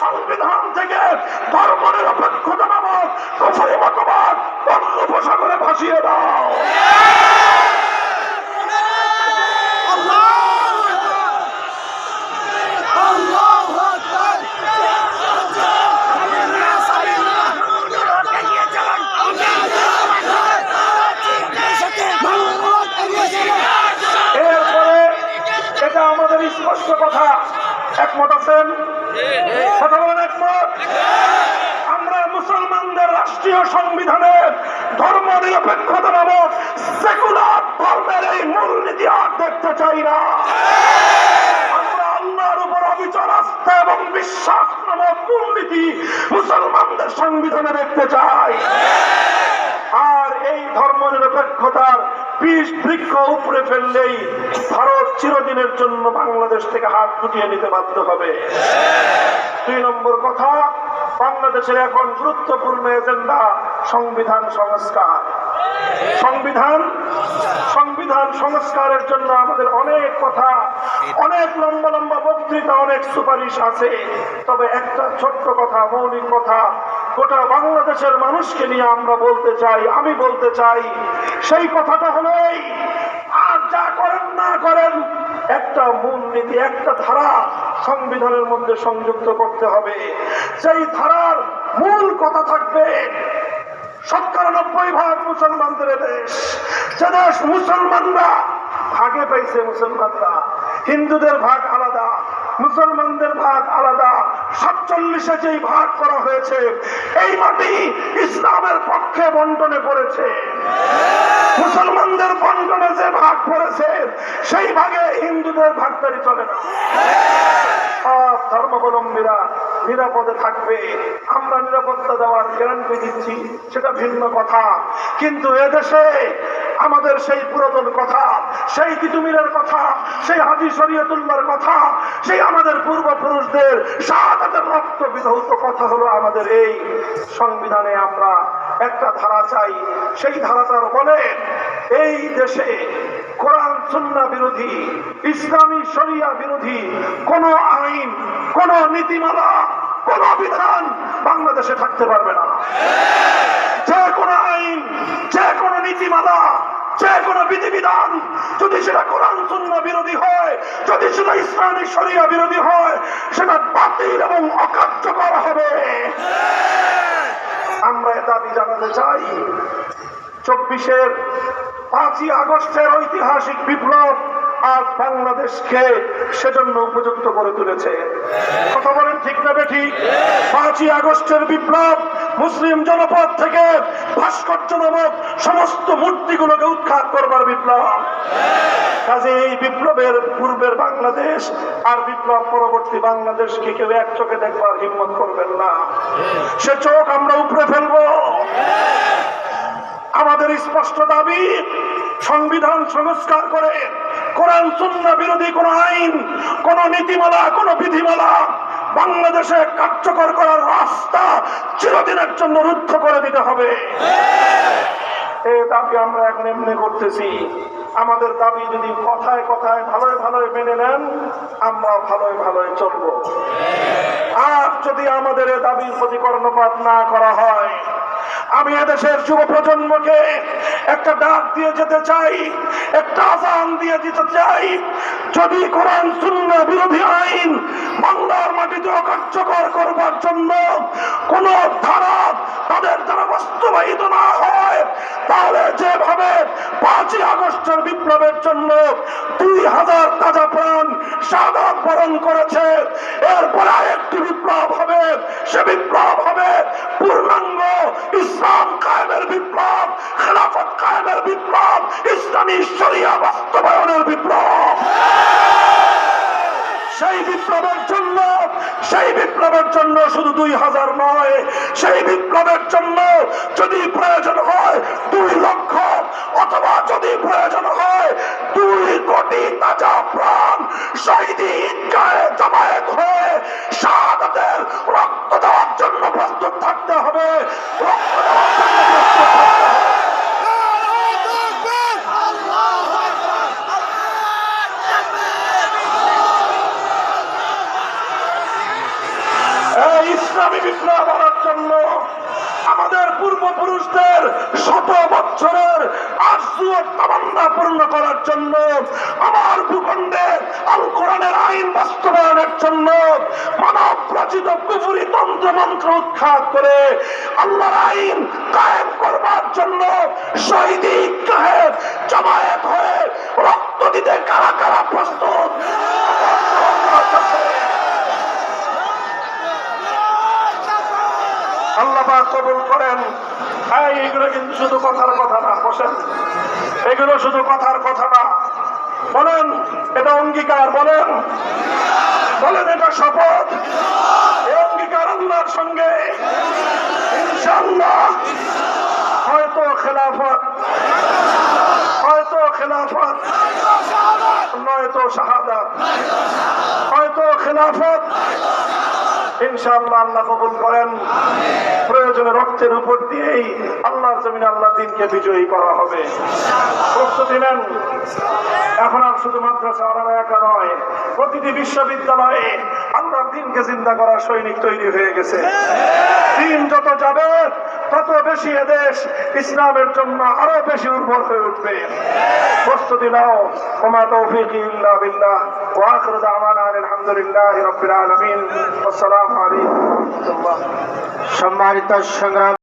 সংবিধান থেকে ধর্মনিরপেক্ষতা নামক কুফরি মতবাদ বঙ্গোপসাগরে ভাসিয়ে দাও। এরপরে এটা আমাদের স্পষ্ট কথা, একমত আছেন? কথা বলেন একমত? আমরা মুসলমানদের রাষ্ট্রীয় সংবিধানের ধর্ম নিরপেক্ষতা নামক সেকুলার ধর্মের এই মূলনীতি আর দেখতে চাই না। আমরা আল্লাহর উপর অবিচল আস্থা এবং বিশ্বাস নামক মূলনীতি মুসলমানদের সংবিধানে দেখতে চাই। আর এই ধর্ম নিরপেক্ষতার বীজ বৃক্ষ উপরে ফেললেই ভারত চিরদিনের জন্য বাংলাদেশ থেকে হাত গুটিয়ে নিতে বাধ্য হবে। 2 নম্বর কথা, বাংলাদেশের এখন গুরুত্বপূর্ণ এজেন্ডা সংবিধান সংস্কার। সংবিধান সংস্কারের জন্য আমাদের অনেক কথা, অনেক লম্বা লম্বা বক্তৃতা, অনেক সুপারিশ আছে। তবে একটা ছোট্ট কথা, মৌলিক কথা গোটা বাংলাদেশের মানুষকে নিয়ে আমরা বলতে চাই, আমি বলতে চাই, সেই কথাটা হলো এই, আর যা করেন না করেন একটা মূলনীতি, একটা ধারা সংবিধানের মধ্যে সংযুক্ত করতে হবে। সেই ধারার মূল কথা থাকবে 97% মুসলমানদের দেশ, যে দেশ মুসলমানরা ভাগে পাইছে, মুসলমানরা, হিন্দুদের ভাগ আলাদা, মুসলমানদের ভাগ আলাদা। 47-এ যেই ভাগ করা হয়েছে, এই মাটি ইসলামের পক্ষে বন্টনে পড়েছে। মুসলমানদের বন্টনে যে ভাগ পড়েছে, সেই ভাগে হিন্দুদের ভাগদারি চলে না। সব ধর্মাবলম্বীরা নিরাপদে থাকবে, আমরা নিরাপত্তা দেওয়ার গ্যারান্টি দিচ্ছি, সেটা ভিন্ন কথা। কিন্তু এদেশে আমাদের সেই পুরাতন কথা, সেই তিতুমিরের কথা, সেই হাজী শরীয়তুল্লাহর কথা, সেই আমাদের পূর্বপুরুষদের শাহাদাতের রক্ত বিধৌত কথা হলো আমাদের এই সংবিধানে আমরা একটা ধারা চাই। সেই ধারাটার বলে এই দেশে কোরআন সুন্নাহ বিরোধী, ইসলামী শরিয়া বিরোধী কোন আইন, কোন নীতিমালা, কোন বিধান বাংলাদেশে থাকতে পারবে না। যে কোনো আইন, যে কোনো নীতিমালা, যে কোনো বিধিবিধান যদি সেটা কোরআন সুন্নাহ বিরোধী হয়, যদি সেটা ইসলামী শরিয়া বিরোধী হয়, সেটা বাতিল এবং অকার্যকর হবে। আমরা এ দাবি জানাতে চাই। 24-এর 5ই আগস্টের ঐতিহাসিক বিপ্লব আজ বাংলাদেশকে সেজন্য উপযুক্ত করে তুলেছে। কথা বলেন ঠিক না বেঠিক? 5ই আগস্টের বিপ্লব মুসলিম জনপদ থেকে ভাস্কর্য নামক সমস্ত মূর্তিগুলোকে উৎখাত করবার বিপ্লব। কাজে এই বিপ্লবের পূর্বের বাংলাদেশ আর বিপ্লব পরবর্তী বাংলাদেশকে কেউ এক চোখে দেখবার হিম্মত করবেন না। সে চোখ আমরা উপরে ফেলবো। আমাদের স্পষ্ট দাবি, সংবিধান সংস্কার করে কোরআন সুন্নাহ বিরোধী কোন আইন, কোন নীতিমালা, কোন বিধিমালা বাংলাদেশে কার্যকর করার রাস্তা চিরদিনের জন্য রুদ্ধ করে দিতে হবে। এই দাবি আমরা এখন এমনি করতেছি। আমাদের দাবি যদি কথায় কথায় ভালোই ভালোই মেনে নেন, আমরা ভালোই ভালোই চলবো। আর যদি আমাদের এই দাবির প্রতি কর্ণপাত না করা হয়, আমি এদেশের যুব প্রজন্মকে একটা ডাক দিয়ে যেতে চাই, একটা আহ্বান দিয়ে দিতে চাই। যদি কোরআন সুন্নাহ বিরোধী আইন বাংলার মাটিতে অকার্যকর করবার জন্য কোন ধারা তাদের দ্বারা বাস্তবায়িত না হয়, তাহলে যেভাবে 5ই আগস্টের বিপ্লবের জন্য 2000 তাজা প্রাণ শাহাদাত বরণ করেছে, এরপরে আরেকটি বিপ্লব হবে। সে বিপ্লব হবে পূর্ণাঙ্গ ইসলাম কায়েমের বিপ্লব, খেলাফত কায়েমের বিপ্লব, ইসলামী শরিয়া বাস্তবায়নের বিপ্লব। সেই বিপ্লবের জন্য শুধু 2000 নয়, সেই বিপ্লবের জন্য যদি প্রয়োজন হয় 2 লক্ষ, অথবা যদি প্রয়োজন হয় 2 কোটি তাজা প্রাণ শহীদি ঈদগাহে জমায়েত হয়ে শাহাদাতের রক্ত দেওয়ার জন্য প্রস্তুত থাকতে হবে। রক্ত দেওয়ার জন্য প্রস্তুত থাকতে হবে। এই ইসলামী বিপ্লব আনার জন্য, আমাদের পূর্বপুরুষদের শত বছরের আরজু ও তামান্না পূর্ণ করার জন্য, আমার ভূখণ্ডে আল কোরআনের আইন বাস্তবায়নের জন্য, মানব রচিত কুফরি তন্ত্র মন্ত্র উৎখাত করে আল্লাহর আইন কায়েম করবার জন্য শহীদি ঈদগাহে জমায়েত হয়ে রক্ত দিতে কারা কারা প্রস্তুত? আল্লাহ পাক কবুল করেন। এইগুলো কিন্তু শুধু কথার কথা না, বসেন, এগুলো শুধু কথার কথা না, বলেন এটা অঙ্গীকার, বলেন বলেন এটা শপথ। এই অঙ্গীকার আল্লাহর সঙ্গে ইনশাআল্লাহ হয়তো খেলাফত, হয়তো খেলাফত, নয়তো শাহাদাত, হয়তো খেলাফত, ইনশাআল্লাহ আল্লাহ কবুল করেন। প্রয়োজনে রক্তের উপর দিয়েই আল্লাহর জমিনে আল্লাহ দিনকে বিজয়ী করা হবে। প্রস্তুতি নেন। এখন আর শুধু মাদ্রাসা আলাদা একা নয়, প্রতিটি বিশ্ববিদ্যালয়ে আল্লাহর দিনকে জিন্দা করার সৈনিক তৈরি হয়ে গেছে। দিন যত যাবে তত বেশি এদেশ ইসলামের জন্য আরো বেশি উর্বর হয়ে উঠবে। প্রস্তুতি নাও। ওমা তৌফিকি ইল্লা বিল্লাহ ওয়া আখিরু দাওয়ানা আলহামদুলিল্লাহি রাব্বিল আলামিন। আসসালামু আলাইকুম ওয়া রাহমাতুল্লাহ। সম্মানিত সংগ্রাম